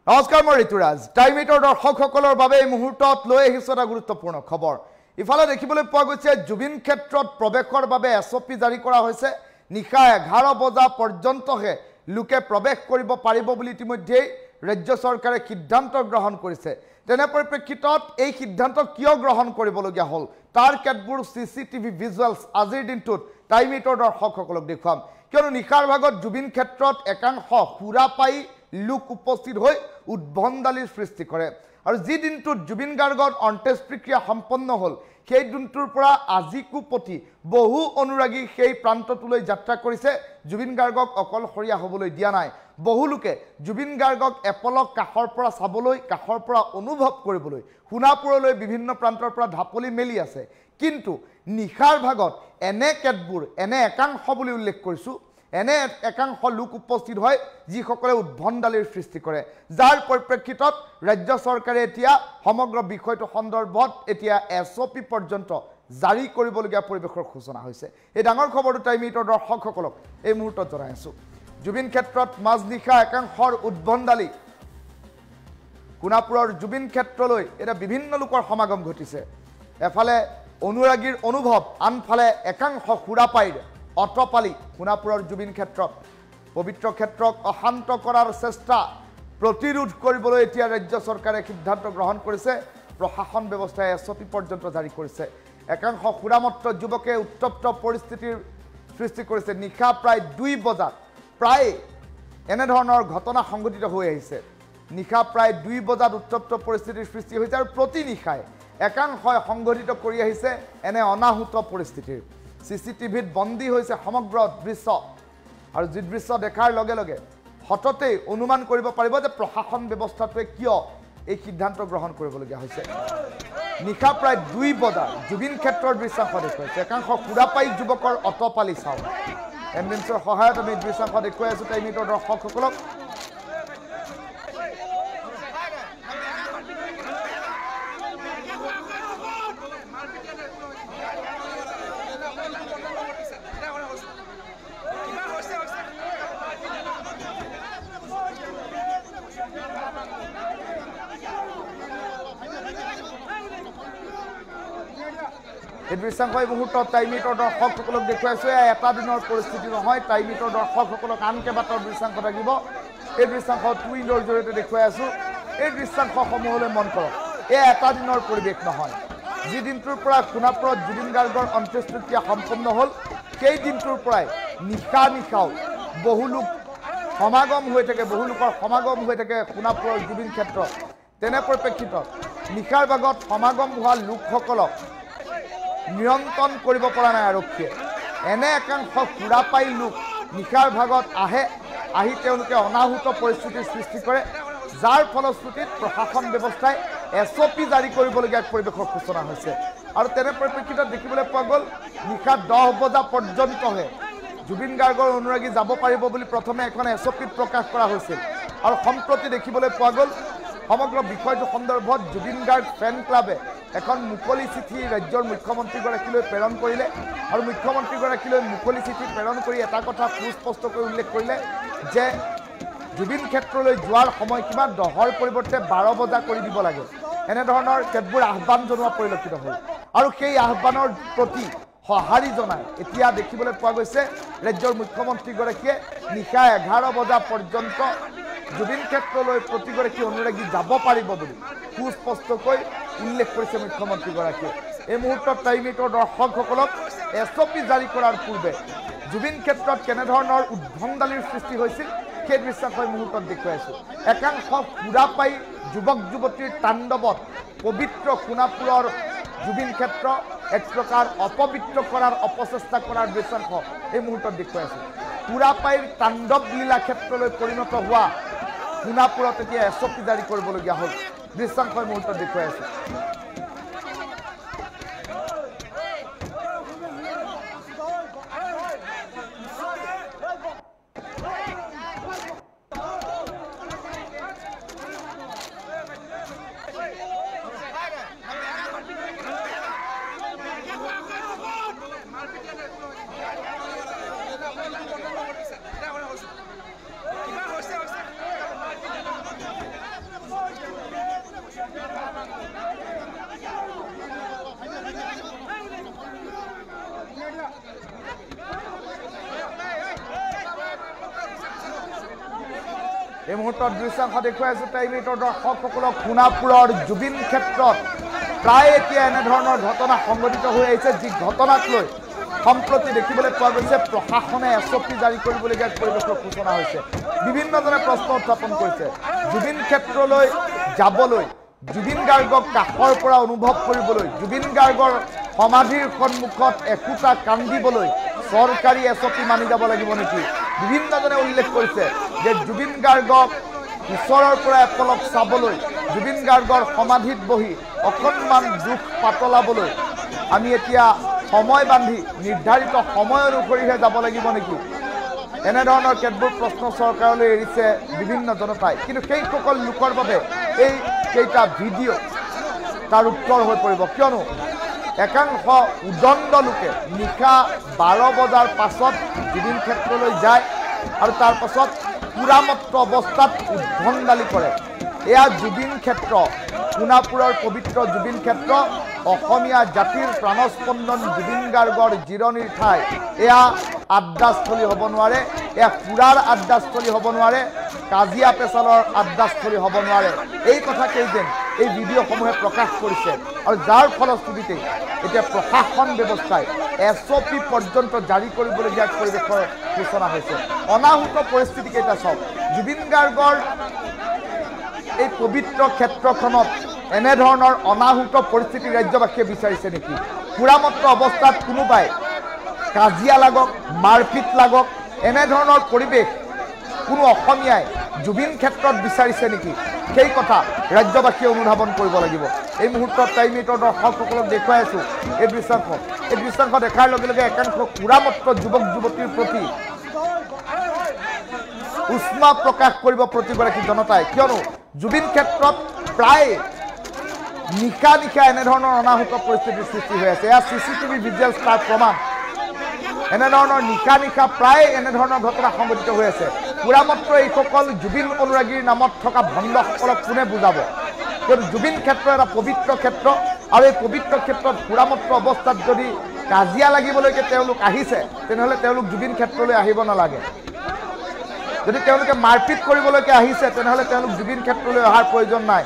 নমস্কাৰ মই ঋতুৰাজ টাইম ইটৰ দৰ্শকসকলৰ বাবে এই মুহূৰ্তত লৈ আহিছো এটা গুৰুত্বপূৰ্ণ খবৰ ইফালে দেখিবলৈ পোৱা গৈছে জুবিন ক্ষেত্ৰত প্ৰৱেশৰ বাবে এছঅপি জাৰি কৰা হৈছে নিশা 11 বজা পৰ্যন্তহে লোকে প্ৰৱেশ কৰিব পাৰিব বুলি ইতিমধ্যে ৰাজ্য চৰকাৰে সিদ্ধান্ত গ্ৰহণ কৰিছে তেনে পৰিপ্ৰেক্ষিতত এই সিদ্ধান্ত কিয় গ্ৰহণ কৰিবলগীয়া হ'ল তাৰ কেতবোৰ সিসিটিভি ভিজুৱেলছ আজিৰ দিনটোত টাইম ইটৰ দৰ্শকসকলক দেখুৱাম কিয়নো নিশাৰ ভাগত জুবিন ক্ষেত্ৰত একাংশ খুৰা পাই লোক উপস্থিত হৈ উদ্ভণ্ডালিৰ সৃষ্টি কৰে আৰু যি দিনটোত জুবিন গাৰ্গৰ অন্ত্যেষ্টিক্ৰিয়া সম্পন্ন হ'ল সেই দিনটোৰ পৰা আজিকো প্ৰতি বহু অনুৰাগী সেই প্ৰান্তটোলৈ যাত্ৰা কৰিছে জুবিন গাৰ্গক অকলশৰীয়া হ'বলৈ দিয়া নাই বহু লোকে জুবিন গাৰ্গক এপলক কাখৰ পৰা চাবলৈ কাখৰ পৰা অনুভৱ কৰিবলৈ সোণাপুৰলৈ বিভিন্ন প্ৰান্তৰ পৰা ঢাপলি মেলি আছে কিন্তু নিশাৰ ভাগত এনে কেতবোৰ এনে একাংশ বুলি উল্লেখ কৰিছো এনে একাংশ লোক উপস্থিত হয় যিসকলে উদ্ভণ্ডালিৰ সৃষ্টি কৰে যাৰ পৰিপ্ৰেক্ষিতত ৰাজ্য চৰকাৰে এতিয়া সমগ্ৰ বিষয়টো সন্দৰ্ভত এতিয়া এছঅপি পৰ্যন্ত জাৰি কৰিবলগীয়া পৰিৱেশৰ সূচনা হৈছে এই ডাঙৰ খবৰটো টাইম ইটৰ দৰ্শকসকলক এই মুহূৰ্তত জনাই আছো জুবিন ক্ষেত্ৰত মাজনিশা একাংশৰ উদ্ভণ্ডালি সোণাপুৰৰ জুবিন ক্ষেত্ৰলৈ এটা বিভিন্ন লোকৰ সমাগম ঘটিছে এফালে অনুৰাগীৰ অনুভৱ আনফালে একাংশ খুৰাপাইৰ অটপালি সোণাপুৰৰ জুবিন ক্ষেত্ৰত পবিত্ৰ ক্ষেত্ৰক অশান্ত কৰাৰ চেষ্টা প্ৰতিৰোধ কৰিবলৈ এতিয়া ৰাজ্য চৰকাৰে সিদ্ধান্ত গ্ৰহণ কৰিছে প্ৰশাসন ব্যৱস্থাই এছঅপি পৰ্যন্ত জাৰি কৰিছে একাংশ খুৰামত্ত যুৱকে উত্তপ্ত পৰিস্থিতিৰ সৃষ্টি কৰিছে নিশা প্ৰায় 2 বজাত প্ৰায় এনে ধৰণৰ ঘটনা সংঘটিত হৈ আহিছে নিশা প্ৰায় 2 বজাত উত্তপ্ত পৰিস্থিতিৰ সৃষ্টি হৈছে আৰু প্ৰতি নিশাই একাংশই সংঘটিত কৰি আহিছে এনে অনাহুত পৰিস্থিতিৰ সিসিটিভিত বন্দী হৈছে সমগ্ৰ দৃশ্য আৰু যি দৃশ্য দেখাৰ লগে লগে হঠতেই অনুমান কৰিব পাৰিব যে প্ৰশাসন ব্যৱস্থাটোৱে কিয় এই সিদ্ধান্ত গ্ৰহণ কৰিবলগীয়া হৈছে নিশা প্ৰায় 2 বজাত জুবিন ক্ষেত্ৰৰ দৃশ্যাংশ দেখুৱাইছে একাংশ খুৰাপাই যুৱকৰ অটপালি চাওঁ এম্বুলেন্সৰ সহায়ত আমি দৃশ্যাংশ দেখুৱাই আছো টাইম ইটৰ দৰ্শকসকলক এই দৃশ্যাংশ এই মুহূৰ্তত টাইম ইটৰ দৰ্শকসকলক দেখুৱাইছো এটা দিনৰ পৰিস্থিতি নহয় টাইম ইটৰ দৰ্শকসকলক আন কেইবাটাও দৃশ্যাংশ থাকিব এই দৃশ্যাংশ টুইনৰ জৰিয়তে দেখুৱাই আছো এই দৃশ্যাংশসমূহলৈ মন কৰক এই এটা দিনৰ পৰিৱেশ নহয় যি দিনটোৰ পৰা সোণাপুৰত জুবিন গাৰ্গৰ অন্ত্যেষ্টিক্ৰিয়া সম্পন্ন হ'ল সেই দিনটোৰ পৰাই নিশা নিশাও বহু লোক সমাগম হৈ থাকে বহু লোকৰ সমাগম হৈ থাকে সোণাপুৰৰ জুবিন ক্ষেত্ৰত তেনে পৰিপ্ৰেক্ষিতত নিশাৰ ভাগত সমাগম হোৱা লোকসকলক নিয়ন্ত্ৰণ কৰিব পৰা নাই আৰক্ষীয়ে এনে একাংশ খুৰাপাই লোক নিশাৰ ভাগত আহি তেওঁলোকে অনাহুত পৰিস্থিতিৰ সৃষ্টি কৰে যাৰ ফলশ্ৰুতিত প্ৰশাসন ব্যৱস্থাই এছঅপি জাৰি কৰিবলগীয়া পৰিৱেশৰ সূচনা হৈছে আৰু তেনে পৰিপ্ৰেক্ষিতত দেখিবলৈ পোৱা গ'ল নিশা 10 বজা পৰ্যন্তহে জুবিন গাৰ্গৰ অনুৰাগী যাব পাৰিব বুলি প্ৰথমে এখন এছঅপিত প্ৰকাশ কৰা হৈছিল আৰু সম্প্ৰতি দেখিবলৈ পোৱা গ'ল সমগ্ৰ বিষয়টো সন্দৰ্ভত জুবিন গাৰ্গ ফেন ক্লাবে এখন মুকলি চিঠি ৰাজ্যৰ মুখ্যমন্ত্ৰীগৰাকীলৈ প্ৰেৰণ কৰিলে আৰু মুখ্যমন্ত্ৰীগৰাকীলৈ মুকলি চিঠি প্ৰেৰণ কৰি এটা কথা সুস্পষ্টকৈ উল্লেখ কৰিলে যে জুবিন ক্ষেত্ৰলৈ যোৱাৰ সময়সীমা 10ৰ পৰিৱৰ্তে 12 বজা কৰি দিব লাগে এনেধৰণৰ কেতবোৰ আহ্বান জনোৱা পৰিলক্ষিত হ'ল আৰু সেই আহ্বানৰ প্ৰতি সঁহাৰি জনাই এতিয়া দেখিবলৈ পোৱা গৈছে ৰাজ্যৰ মুখ্যমন্ত্ৰীগৰাকীয়ে নিশা 11 বজা পৰ্যন্ত জুবিন ক্ষেত্ৰলৈ প্ৰতিগৰাকী অনুৰাগী যাব পাৰিব বুলি সুস্পষ্টকৈ উল্লেখ কৰিছে মুখ্যমন্ত্ৰীগৰাকীয়ে এই মুহূৰ্তত টাইম ইটৰ দৰ্শকসকলক এছঅপি জাৰি কৰাৰ পূৰ্বে জুবিন ক্ষেত্ৰত কেনেধৰণৰ উদ্ভণ্ডালিৰ সৃষ্টি হৈছিল সেই দৃশ্যাংশ মুহূৰ্তত দেখুৱাইছো একাংশ খুৰাপাই যুৱক যুৱতীৰ তাণ্ডৱত পবিত্ৰ সোণাপুৰৰ জুবিন ক্ষেত্ৰ এক প্ৰকাৰ অপবিত্ৰ কৰাৰ অপচেষ্টা কৰাৰ দৃশ্যাংশ এই মুহূৰ্তত দেখুৱাইছো খুৰাপাইৰ তাণ্ডৱ লীলা ক্ষেত্ৰলৈ পৰিণত হোৱা সোণাপুৰত এতিয়া এছঅপি জাৰি কৰিবলগীয়া হ'ল দৃশ্যাংশ মুহূৰ্তত দেখুৱাই আছো এই মুহূৰ্তত দৃশ্যাংশ দেখুৱাই আছোঁ টাইমিটৰ দৰ্শকসকলক সোণাপুৰৰ জুবিন ক্ষেত্ৰত প্ৰায় এতিয়া এনেধৰণৰ ঘটনা সংঘটিত হৈ আহিছে যি ঘটনাক লৈ সম্প্ৰতি দেখিবলৈ পোৱা গৈছে প্ৰশাসনে SOP জাৰি কৰিবলগীয়া পৰিৱেশৰ সূচনা হৈছে বিভিন্নজনে প্ৰশ্ন উত্থাপন কৰিছে জুবিন ক্ষেত্ৰলৈ যাবলৈ জুবিন গাৰ্গক কাষৰ পৰা অনুভৱ কৰিবলৈ জুবিন গাৰ্গৰ সমাধিৰ সন্মুখত একোটা কান্দিবলৈ চৰকাৰী SOP মানি যাব লাগিব নেকি বিভিন্নজনে উল্লেখ কৰিছে যে জুবিন গাৰ্গক ঈশ্বৰৰ পৰা এপলক চাবলৈ জুবিন গাৰ্গৰ সমাধিত বহি অকণমান দুখ পাতলাবলৈ আমি এতিয়া সময় বান্ধি নিৰ্ধাৰিত সময় অনুসৰিহে যাব লাগিব নেকি এনেধৰণৰ কেতবোৰ প্ৰশ্ন চৰকাৰলৈ এৰিছে বিভিন্ন জনতাই কিন্তু সেইসকল লোকৰ বাবে এই কেইটা ভিডিঅ' তাৰ উত্তৰ হৈ পৰিব কিয়নো একাংশ উদণ্ড লোকে নিশা 12 বজাৰ পাছত জুবিন ক্ষেত্ৰলৈ যায় আৰু তাৰ পাছত পুৰামত্ত অৱস্থাত উদ্ভণ্ডালি কৰে এয়া জুবিন ক্ষেত্ৰ সোণাপুৰৰ পবিত্ৰ জুবিন ক্ষেত্ৰ অসমীয়া জাতিৰ প্ৰাণস্পন্দন জুবিন গাৰ্গৰ জিৰণিৰ ঠাই এয়া আড্ডাস্থলী হ'ব নোৱাৰে এয়া সুৰাৰ আড্ডাস্থলী হ'ব নোৱাৰে কাজিয়া পেচালৰ আড্ডাস্থলী হ'ব নোৱাৰে এই কথাকেই যেন এই ভিডিঅ'সমূহে প্ৰকাশ কৰিছে আৰু যাৰ ফলশ্ৰুতিতে এতিয়া প্ৰশাসন ব্যৱস্থাই SOP পৰ্যন্ত জাৰি কৰিবলগীয়া পৰিৱেশৰ সূচনা হৈছে অনাহুত পৰিস্থিতি কেইটা চাওক জুবিন গাৰ্গৰ এই পবিত্ৰ ক্ষেত্ৰখনত এনেধৰণৰ অনাহুত পৰিস্থিতি ৰাজ্যবাসীয়ে বিচাৰিছে নেকি পুৰামত্ত অৱস্থাত কোনোবাই কাজিয়া লাগক মাৰপিট লাগক এনেধৰণৰ পৰিৱেশ কোনো অসমীয়াই জুবিন ক্ষেত্ৰত বিচাৰিছে নেকি সেই কথা ৰাজ্যবাসীয়ে অনুধাৱন কৰিব লাগিব এই মুহূৰ্তত টাইমিটৰ দৰ্শকসকলক দেখুৱাই আছোঁ এই দৃশ্যাংশ দেখাৰ লগে লগে একাংশ পুৰামত্ত যুৱক যুৱতীৰ প্ৰতি উষ্মা প্ৰকাশ কৰিব প্ৰতিগৰাকী জনতাই কিয়নো জুবিন ক্ষেত্ৰত প্ৰায় নিশা এনেধৰণৰ অনাহুত পৰিস্থিতিৰ সৃষ্টি হৈ আছে এয়া CCTV ভিজুৱেলছ তাৰ প্ৰমাণ এনেধৰণৰ নিশা প্ৰায় এনেধৰণৰ ঘটনা সংঘটিত হৈ আছে পুৰামত্ত এইসকল জুবিন অনুৰাগীৰ নামত থকা ভণ্ডসকলক কোনে বুজাব কিয়নো জুবিন ক্ষেত্ৰ এটা পবিত্ৰ ক্ষেত্ৰ আৰু এই পবিত্ৰ ক্ষেত্ৰত পুৰামত্ত অৱস্থাত যদি কাজিয়া লাগিবলৈকে তেওঁলোক আহিছে তেনেহ'লে তেওঁলোক জুবিন ক্ষেত্ৰলৈ আহিব নালাগে যদি তেওঁলোকে মাৰপিট কৰিবলৈকে আহিছে তেনেহ'লে তেওঁলোক জুবিন ক্ষেত্ৰলৈ অহাৰ প্ৰয়োজন নাই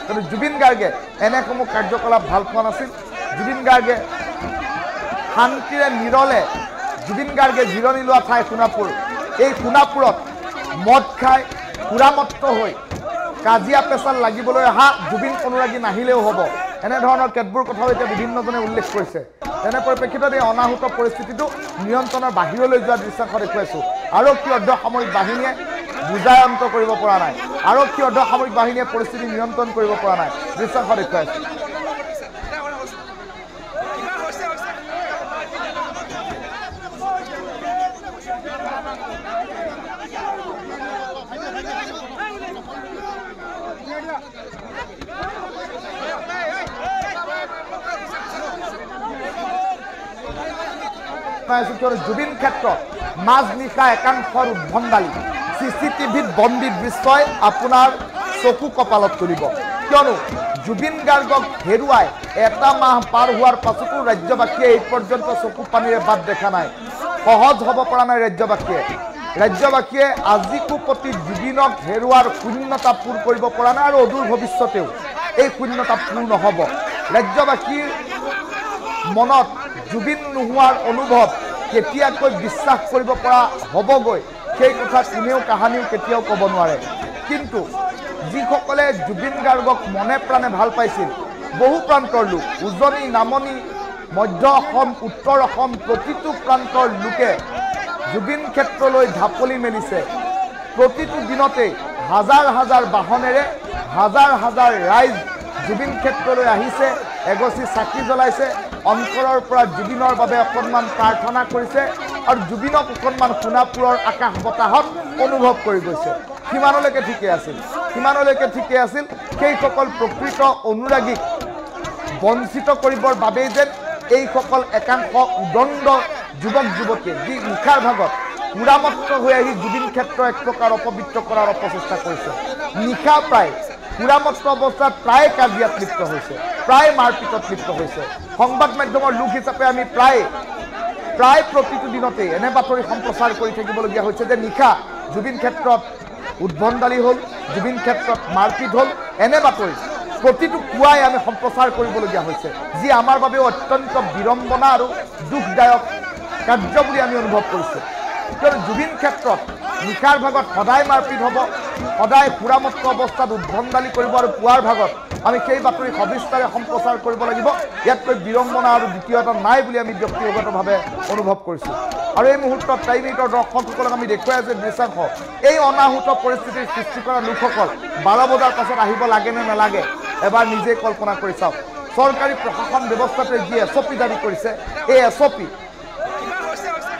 কিন্তু জুবিন গাৰ্গে এনেসমূহ কাৰ্যকলাপ ভাল পোৱা নাছিল জুবিন গাৰ্গে শান্তিৰে নিৰলে জুবিন গাৰ্গে জিৰণি লোৱা ঠাই সোণাপুৰ এই সোণাপুৰত মদ খাই পুৰামত্ত হৈ কাজিয়া পেচাল লাগিবলৈ অহা জুবিন অনুৰাগী নাহিলেও হ'ব এনেধৰণৰ কেতবোৰ কথাও এতিয়া বিভিন্নজনে উল্লেখ কৰিছে তেনে পৰিপ্ৰেক্ষিতত এই অনাহুত পৰিস্থিতিটো নিয়ন্ত্ৰণৰ বাহিৰলৈ যোৱা দৃশ্যাংশ দেখুৱাইছোঁ আৰক্ষী অৰ্ধসামৰিক বাহিনীয়ে বুজাই অন্ত কৰিব পৰা নাই আৰক্ষী অৰ্ধসামৰিক বাহিনীয়ে পৰিস্থিতি নিয়ন্ত্ৰণ কৰিব পৰা নাই দৃশ্যাংশ দেখুৱাইছোঁ জুবিন ক্ষেত্ৰত মাজনিশা একাংশৰ উদ্ভণ্ডালি CCTVত বন্দী দৃশ্যই আপোনাৰ চকু কপালত তুলিব কিয়নো জুবিন গাৰ্গক হেৰুৱাই এটা মাহ পাৰ হোৱাৰ পাছতো ৰাজ্যবাসীয়ে এই পৰ্যন্ত চকু পানীৰে বাদ দেখা নাই সহজ হ'ব পৰা নাই ৰাজ্যবাসীয়ে আজিকো প্ৰতি জুবিনক হেৰুৱাৰ শূন্যতা পূৰ কৰিব পৰা নাই আৰু অদূৰ ভৱিষ্যতেও এই শূন্যতা পূৰ নহ'ব ৰাজ্যবাসীৰ মনত জুবিন নোহোৱাৰ অনুভৱ কেতিয়াকৈ বিশ্বাস কৰিব পৰা হ'বগৈ সেই কথা কোনেও কাহানিও কেতিয়াও ক'ব নোৱাৰে কিন্তু যিসকলে জুবিন গাৰ্গক মনে প্ৰাণে ভাল পাইছিল বহু প্ৰান্তৰ লোক উজনি নামনি মধ্য অসম উত্তৰ অসম প্ৰতিটো প্ৰান্তৰ লোকে জুবিন ক্ষেত্ৰলৈ ঢাপলি মেলিছে প্ৰতিটো দিনতে হাজাৰ হাজাৰ বাহনেৰে হাজাৰ ৰাইজ জুবিন ক্ষেত্ৰলৈ আহিছে এগছি চাকি জ্বলাইছে অন্তৰৰ পৰা জুবিনৰ বাবে অকণমান প্ৰাৰ্থনা কৰিছে আৰু জুবিনক অকণমান সোণাপুৰৰ আকাশ বতাহত অনুভৱ কৰি গৈছে সিমানলৈকে ঠিকে আছিল সেইসকল প্ৰকৃত অনুৰাগীক বঞ্চিত কৰিবৰ বাবেই যেন এইসকল একাংশ উদণ্ড যুৱক যুৱতীয়ে যি নিশাৰ ভাগত পুৰামত্ত হৈ আহি জুবিন ক্ষেত্ৰ এক প্ৰকাৰ অপবিত্ৰ কৰাৰ অপচেষ্টা কৰিছে নিশা প্ৰায় পুৰামত্ত অৱস্থাত প্ৰায় কাজিয়াত লিপ্ত হৈছে প্ৰায় মাৰপিটত লিপ্ত হৈছে সংবাদ মাধ্যমৰ লোক হিচাপে আমি প্ৰায় প্ৰতিটো দিনতে এনে বাতৰি সম্প্ৰচাৰ কৰি থাকিবলগীয়া হৈছে যে নিশা জুবিন ক্ষেত্ৰত উদ্ভণ্ডালি হ'ল, জুবিন ক্ষেত্ৰত মাৰপিট হ'ল, এনে বাতৰি প্ৰতিটো পুৱাই আমি সম্প্ৰচাৰ কৰিবলগীয়া হৈছে, যি আমাৰ বাবে অত্যন্ত বিড়ম্বনা আৰু দুখদায়ক কাৰ্য বুলি আমি অনুভৱ কৰিছোঁ। কিয়নো জুবিন ক্ষেত্ৰত নিশাৰ ভাগত সদায় মাৰপিট হ'ব, সদায় সুৰামত্ত অৱস্থাত উদ্ভণ্ডালি কৰিব আৰু পুৱাৰ ভাগত আমি সেই বাতৰি সবিস্তাৰে সম্প্ৰচাৰ কৰিব লাগিব। ইয়াতকৈ বিড়ম্বনা আৰু দ্বিতীয়তা নাই বুলি আমি ব্যক্তিগতভাৱে অনুভৱ কৰিছোঁ। আৰু এই মুহূৰ্তত টাইম 8ৰ দৰ্শকসকলক আমি দেখুৱাই আছোঁ দৃশ্যাংশ। এই অনাহুত পৰিস্থিতিৰ সৃষ্টি কৰা লোকসকল 12 বজাৰ পাছত আহিব লাগে নে নালাগে এবাৰ নিজে কল্পনা কৰি চাওক। চৰকাৰী প্ৰশাসন ব্যৱস্থাটোৱে যি SOP জাৰি কৰিছে, এই SOP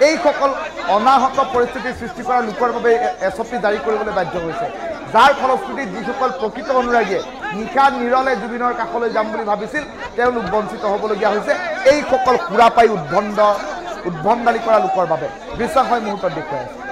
এইসকল অনাহত পৰিস্থিতিৰ সৃষ্টি কৰা লোকৰ বাবে SOP জাৰি কৰিবলৈ বাধ্য হৈছে, যাৰ ফলশ্ৰুতিত যিসকল প্ৰকৃত অনুৰাগীয়ে নিশা নিৰলে জুবিনৰ কাষলৈ যাম বুলি ভাবিছিল তেওঁলোক বঞ্চিত হ'বলগীয়া হৈছে এইসকল সুৰা পাই উদ্ভণ্ডালি কৰা লোকৰ বাবে। দৃশ্যাংশই মুহূৰ্তত দেখুৱাই আছে।